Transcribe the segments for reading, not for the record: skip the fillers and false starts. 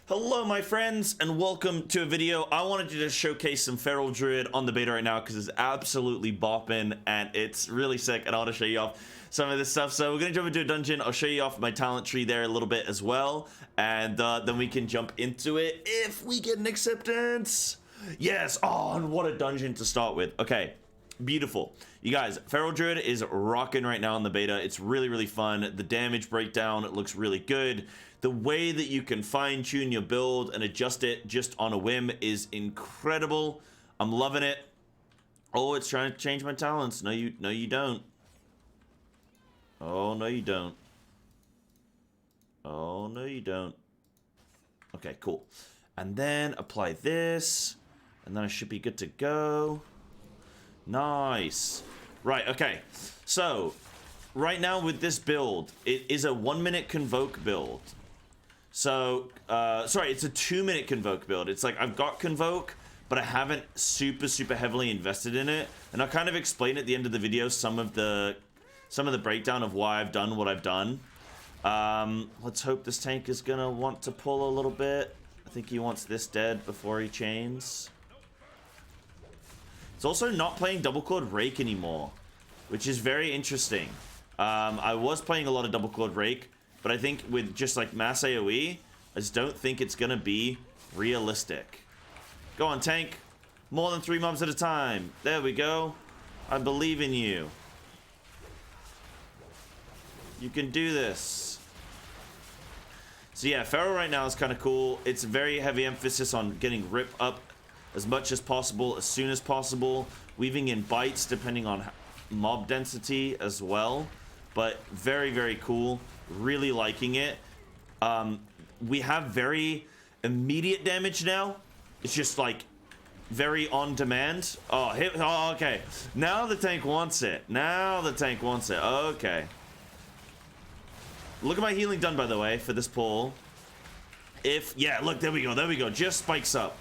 Hello my friends and welcome to a video. I wanted to just showcase some Feral Druid on the beta right now because it's absolutely bopping and it's really sick, and I want to show you off some of this stuff. So we're gonna jump into a dungeon. I'll show you off my talent tree there a little bit as well, and then we can jump into it if we get an acceptance. Yes. Oh, and what a dungeon to start with. Okay, beautiful. You guys, Feral Druid is rocking right now in the beta. It's really fun. The damage breakdown, it looks really good. The way that you can fine-tune your build and adjust it just on a whim is incredible. I'm loving it. Oh, it's trying to change my talents. No, you don't. Oh, no, you don't. Oh, no, you don't. Okay, cool. And then apply this, and then I should be good to go. Nice. Right, okay. So, right now with this build, it is a 1-minute convoke build. So, sorry, it's a 2-minute convoke build. It's like I've got convoke, but I haven't super heavily invested in it. And I'll kind of explain at the end of the video some of the breakdown of why I've done what I've done. Let's hope this tank is gonna want to pull a little bit. I think he wants this dead before he chains. It's also not playing double clawed rake anymore, which is very interesting. I was playing a lot of double clawed rake, but I think with just like mass AoE, I just don't think it's gonna be realistic. Go on, tank. More than 3 mobs at a time. There we go. I believe in you. You can do this. So yeah, Feral right now is kind of cool. It's a very heavy emphasis on getting rip up as much as possible, as soon as possible. Weaving in bites depending on mob density as well. But very cool. Really liking it. We have very immediate damage now. It's just like very on demand. Oh, okay. Now the tank wants it. Now the tank wants it. Okay. Look at my healing done, by the way, for this pull. Yeah, look, there we go. Just spikes up.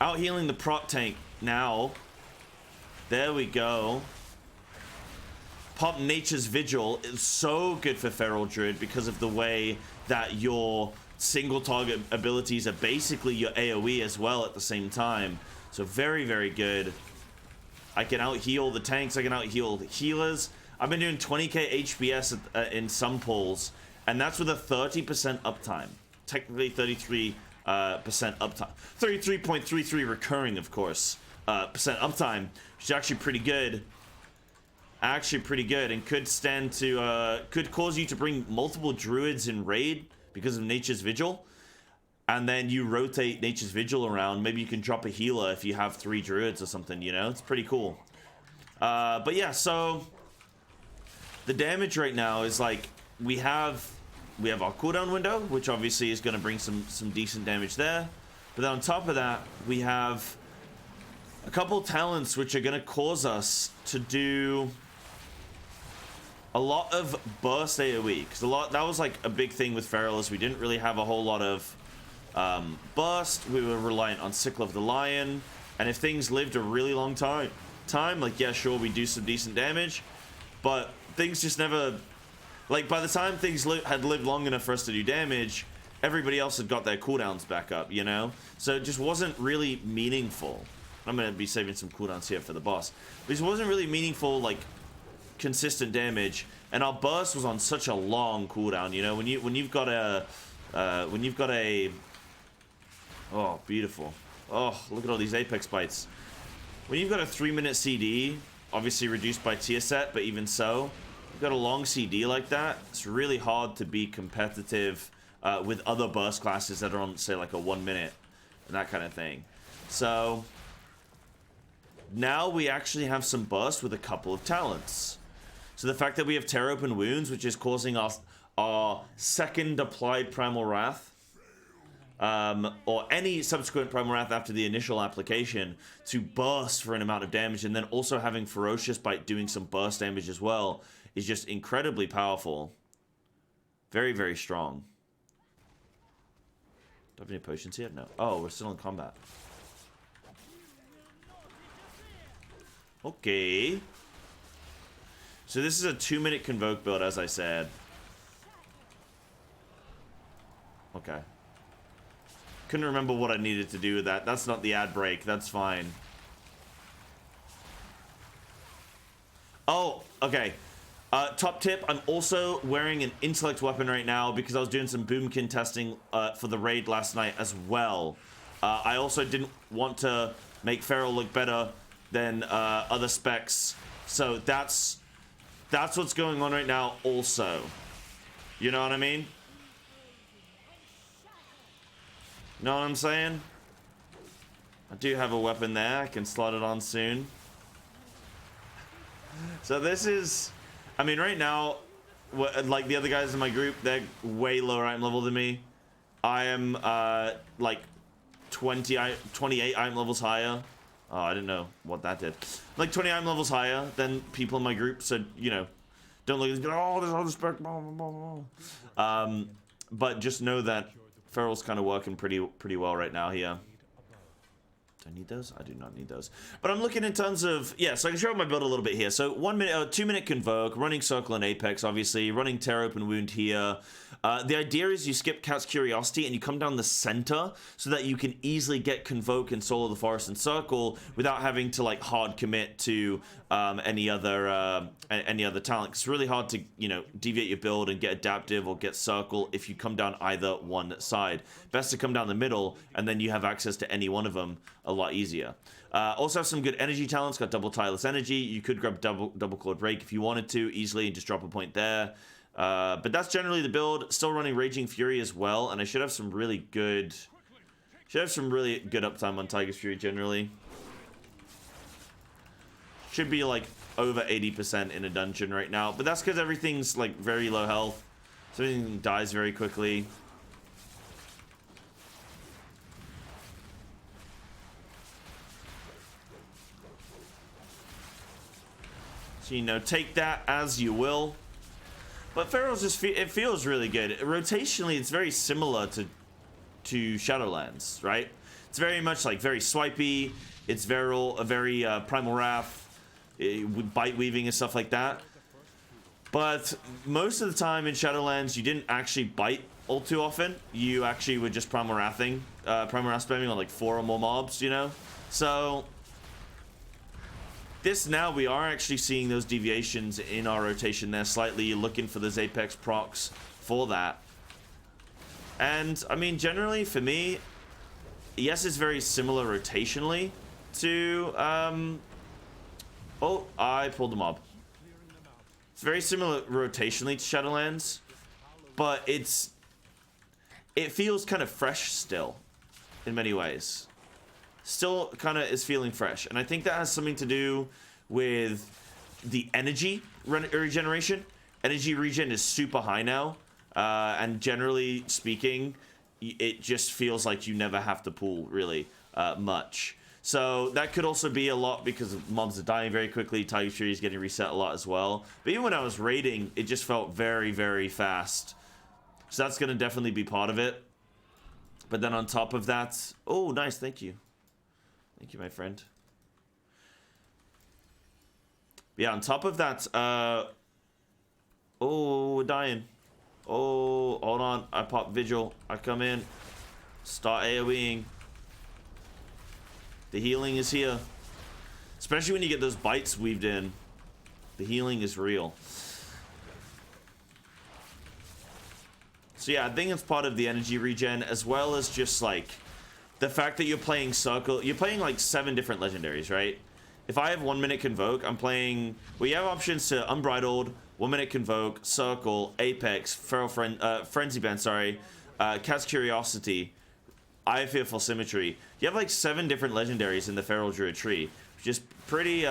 Out healing the prot tank now. There we go. Pop Nature's Vigil is so good for Feral Druid because of the way that your single target abilities are basically your AoE as well at the same time. So very good. I can out heal the tanks. I can out heal the healers. I've been doing 20k HPS in some pulls, and that's with a 30% uptime. Technically 33% uptime. 33.33 recurring, of course, percent uptime, which is actually pretty good. And could stand to could cause you to bring multiple druids in raid because of Nature's Vigil, and then you rotate Nature's Vigil around. Maybe you can drop a healer if you have 3 druids or something, you know. It's pretty cool. But yeah, so the damage right now is like we have our cooldown window, which obviously is going to bring some decent damage there, but then on top of that we have a couple talents which are going to cause us to do a lot of burst AoE, because that was like a big thing with Feral, is we didn't really have a whole lot of burst. We were reliant on Sickle of the Lion, and if things lived a really long time, like, yeah, sure, we do some decent damage, but things just never, like, by the time things had lived long enough for us to do damage, everybody else had got their cooldowns back up, you know? So it just wasn't really meaningful. I'm gonna be saving some cooldowns here for the boss. But it wasn't really meaningful, like, consistent damage, and our burst was on such a long cooldown. You know, when you've got a oh, beautiful. Oh, look at all these apex bites. When you've got a 3-minute CD, obviously reduced by tier set, but even so, you've got a long CD like that, it's really hard to be competitive with other burst classes that are on, say, like a 1 minute and that kind of thing. So now we actually have some burst with a couple of talents. So the fact that we have Tear Open Wounds, which is causing us our second applied Primal Wrath, or any subsequent Primal Wrath after the initial application, to burst for an amount of damage, and then also having Ferocious Bite doing some burst damage as well, is just incredibly powerful. Very strong. Do I have any potions here? No. Oh, we're still in combat. Okay. So this is a 2-minute convoke build, as I said. Okay. Couldn't remember what I needed to do with that. That's not the ad break. That's fine. Oh, okay. Top tip, I'm also wearing an intellect weapon right now because I was doing some boomkin testing for the raid last night as well. I also didn't want to make Feral look better than other specs. So that's what's going on right now also. You know what I mean? Know what I'm saying? I do have a weapon there. I can slot it on soon. So this is... I mean, right now, like the other guys in my group, they're way lower item level than me. I am like 28 item levels higher. Oh, I didn't know what that did. Like 20 item levels higher than people in my group. So, you know, don't look at this, oh, there's all this spec, blah, blah, blah, blah. But just know that Feral's kind of working pretty well right now here. Do I need those? I do not need those. But I'm looking in terms of, yeah, so I can show my build a little bit here. So 1 minute, 2 minute Convoke, running Circle and Apex, obviously, running Tear Open Wound here. The idea is you skip Cat's Curiosity and you come down the center so that you can easily get Convoke and Soul of the Forest and Circle without having to like hard commit to any other talent. It's really hard to, you know, deviate your build and get Adaptive or get Circle if you come down either one side. Best to come down the middle and then you have access to any one of them a lot easier. Also have some good energy talents. Got double tireless energy. You could grab double clawed rake if you wanted to easily and just drop a point there. But that's generally the build. Still running Raging Fury as well, and I should have some really good uptime on Tiger's Fury generally. Should be like over 80% in a dungeon right now, but that's because everything's like very low health, so everything dies very quickly. So, you know, take that as you will. But Feral's just, it feels really good. Rotationally, it's very similar to Shadowlands, right? It's very much like very swipey. It's very Primal Wrath, with bite weaving and stuff like that. But most of the time in Shadowlands, you didn't actually bite all too often. You actually were just Primal Wrathing, Primal Wrath spamming on like 4 or more mobs, you know? So this now, we are actually seeing those deviations in our rotation there slightly, looking for those Apex procs for that. And, I mean, generally, for me, yes, it's very similar rotationally to, oh, I pulled the mob. It's very similar rotationally to Shadowlands, but it feels kind of fresh still, in many ways. Still kind of is feeling fresh, and I think that has something to do with the energy regeneration. Energy regen is super high now, and generally speaking, it just feels like you never have to pull really much. So that could also be a lot because mobs are dying very quickly. Tiger Fury is getting reset a lot as well. But even when I was raiding, it just felt very, very fast. So that's going to definitely be part of it. But then on top of that, oh, nice, thank you. Thank you, my friend. Yeah, on top of that, oh, we're dying. Oh, hold on. I pop Vigil. I come in. Start AoEing. The healing is here. Especially when you get those bites weaved in. The healing is real. So yeah, I think it's part of the energy regen, as well as just like the fact that you're playing Circle. You're playing like 7 different legendaries, right? If I have 1 minute Convoke, I'm playing... Well, you have options to Unbridled, 1 minute Convoke, Circle, Apex, Frenzy Band, sorry, Cat's Curiosity, Eye of Fearful Symmetry. You have like 7 different legendaries in the Feral Druid tree, which is pretty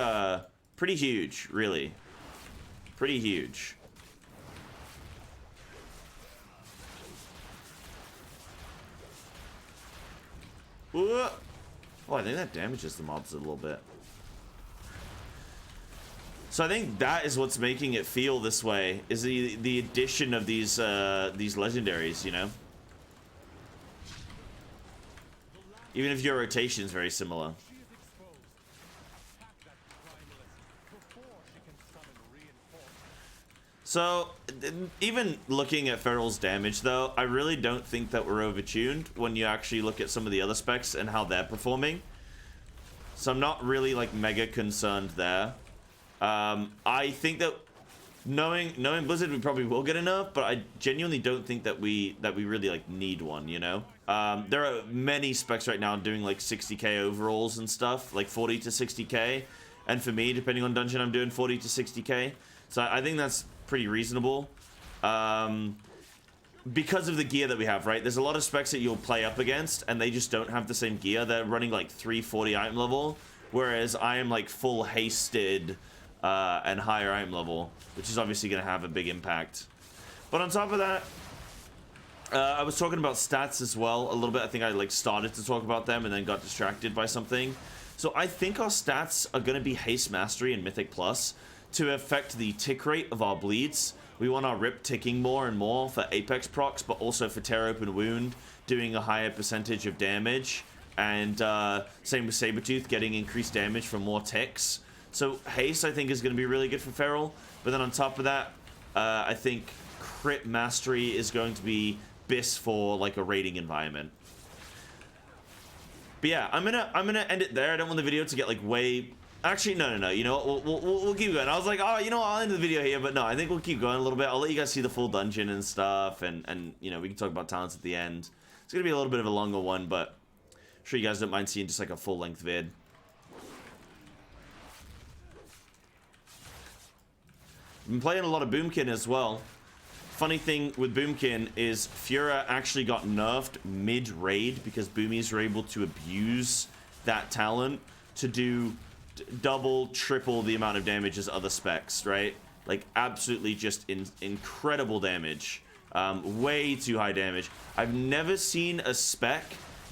huge, really. Pretty huge. Oh, I think that damages the mobs a little bit. So I think that is what's making it feel this way, is the addition of these legendaries, you know? Even if your rotation is very similar. So, even looking at Feral's damage, though, I really don't think that we're overtuned when you actually look at some of the other specs and how they're performing. So I'm not really, like, mega concerned there. I think that knowing Blizzard, we probably will get enough, but I genuinely don't think that we really, like, need one, you know? There are many specs right now doing, like, 60k overalls and stuff, like 40 to 60k. And for me, depending on dungeon, I'm doing 40 to 60k. So I think that's pretty reasonable. Because of the gear that we have, right? There's a lot of specs that you'll play up against, and they just don't have the same gear. They're running like 340 item level, whereas I am like full hasted and higher item level, which is obviously going to have a big impact. But on top of that, I was talking about stats as well a little bit. I think I like started to talk about them and then got distracted by something. So I think our stats are going to be haste mastery and mythic plus to affect the tick rate of our bleeds. We want our rip ticking more and more for apex procs, but also for tear open wound, doing a higher percentage of damage. And same with Sabertooth, getting increased damage from more ticks. So haste, I think, is going to be really good for Feral. But then on top of that, I think crit mastery is going to be BIS for like a raiding environment. But yeah, I'm gonna end it there. I don't want the video to get like way. Actually, no. You know what? We'll keep going. I was like, oh, you know what? I'll end the video here, but no, I think we'll keep going a little bit. I'll let you guys see the full dungeon and stuff, and you know, we can talk about talents at the end. It's gonna be a little bit of a longer one, but I'm sure you guys don't mind seeing just like a full length vid. I've been playing a lot of Boomkin as well. Funny thing with Boomkin is Fura actually got nerfed mid-raid because Boomies were able to abuse that talent to do double, triple the amount of damage as other specs, right? Like, absolutely just incredible damage. Way too high damage. I've never seen a spec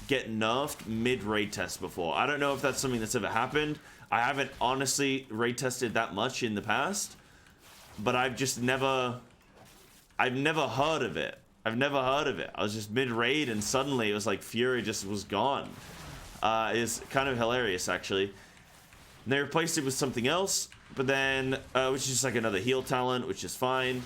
get nerfed mid-raid test before. I don't know if that's something that's ever happened. I haven't honestly raid tested that much in the past, but I've just never... I've never heard of it. I've never heard of it. I was just mid-raid and suddenly it was like Fury just was gone. It's kind of hilarious, actually. And they replaced it with something else, but then, which is just like another heal talent, which is fine.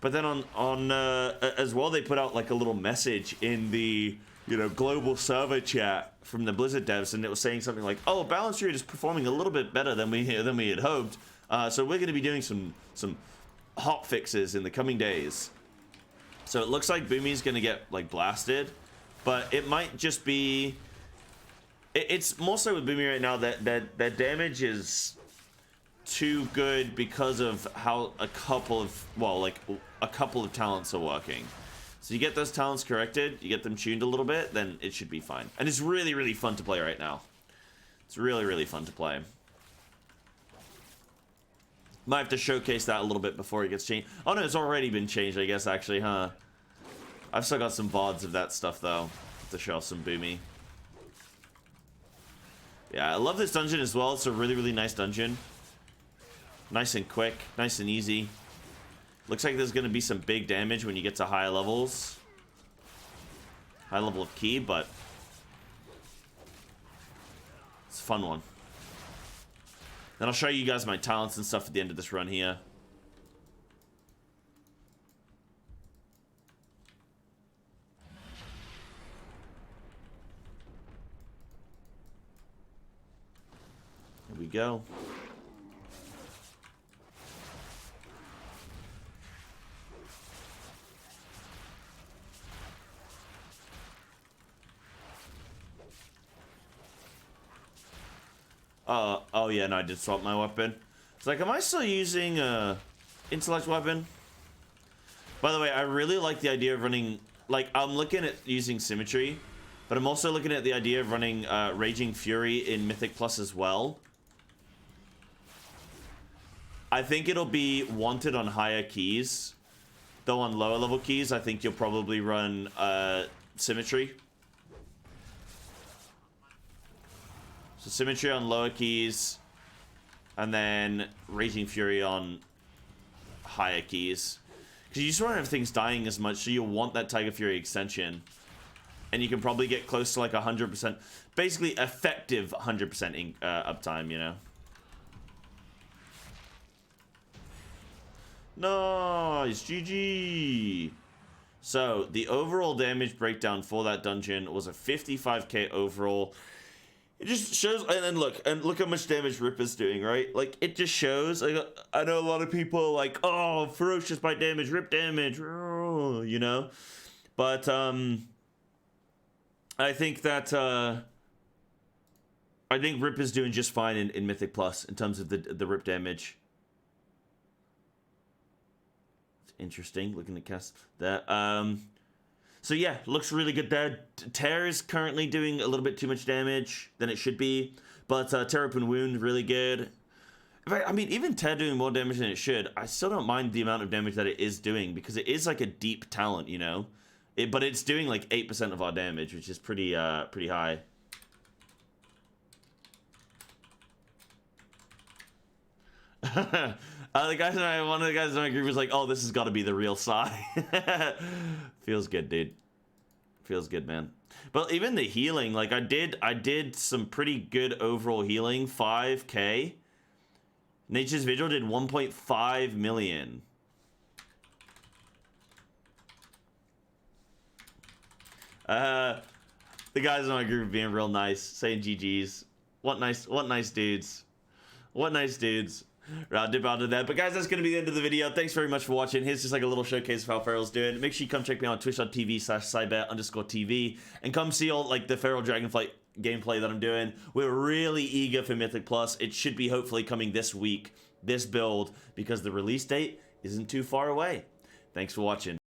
But then on as well, they put out like a little message in the, you know, global server chat from the Blizzard devs, and it was saying something like, "Oh, Balance Druid is performing a little bit better than we had hoped. So we're going to be doing some hot fixes in the coming days." So it looks like Boomy's gonna get like blasted, but it might just be. It's more so with Boomy right now that damage is too good because of how a couple of talents are working. So you get those talents corrected, you get them tuned a little bit, then it should be fine. And it's really fun to play right now. It's really fun to play. Might have to showcase that a little bit before it gets changed. Oh no, it's already been changed, I guess, actually, huh? I've still got some VODs of that stuff, though, to show some Boomy. Yeah, I love this dungeon as well. It's a really nice dungeon. Nice and quick, nice and easy. Looks like there's going to be some big damage when you get to higher levels. High level of key, but it's a fun one. Then I'll show you guys my talents and stuff at the end of this run here. Here we go. Oh yeah, no, I did swap my weapon. It's like, am I still using intellect weapon? By the way, I really like the idea of running, like, I'm looking at using symmetry, but I'm also looking at the idea of running Raging Fury in Mythic Plus as well. I think it'll be wanted on higher keys, though on lower level keys, I think you'll probably run symmetry. So symmetry on lower keys, and then Raging Fury on higher keys. Because you just won't have things dying as much, so you'll want that Tiger Fury extension. And you can probably get close to like 100%, basically effective 100% uptime, you know? Nice. GG. So, the overall damage breakdown for that dungeon was a 55k overall. It just shows, and look how much damage Rip is doing, right? Like, it just shows, like, I know a lot of people are like, oh, ferocious bite damage, Rip damage, you know? But, I think that, I think Rip is doing just fine in Mythic Plus in terms of the Rip damage. Interesting, looking at cast that. So yeah, looks really good there. Tear is currently doing a little bit too much damage than it should be, but Tear Open Wound really good. In fact, I mean, even Tear doing more damage than it should, I still don't mind the amount of damage that it is doing because it is like a deep talent, you know. But it's doing like 8% of our damage, which is pretty high. The guys one of the guys in my group was like, "Oh, this has got to be the real Psy." Feels good, dude. Feels good, man. But even the healing, like I did some pretty good overall healing. 5k. Nature's Vigil did 1.5 million. The guys in my group being real nice, saying GGs. What nice dudes. What nice dudes. Round dip out of that. But guys, that's going to be the end of the video. Thanks very much for watching. Here's just like a little showcase of how Feral's doing. Make sure you come check me out on twitch.tv/Psybear_TV and come see all like the Feral Dragonflight gameplay that I'm doing. We're really eager for Mythic Plus. It should be hopefully coming this week, this build, because the release date isn't too far away. Thanks for watching.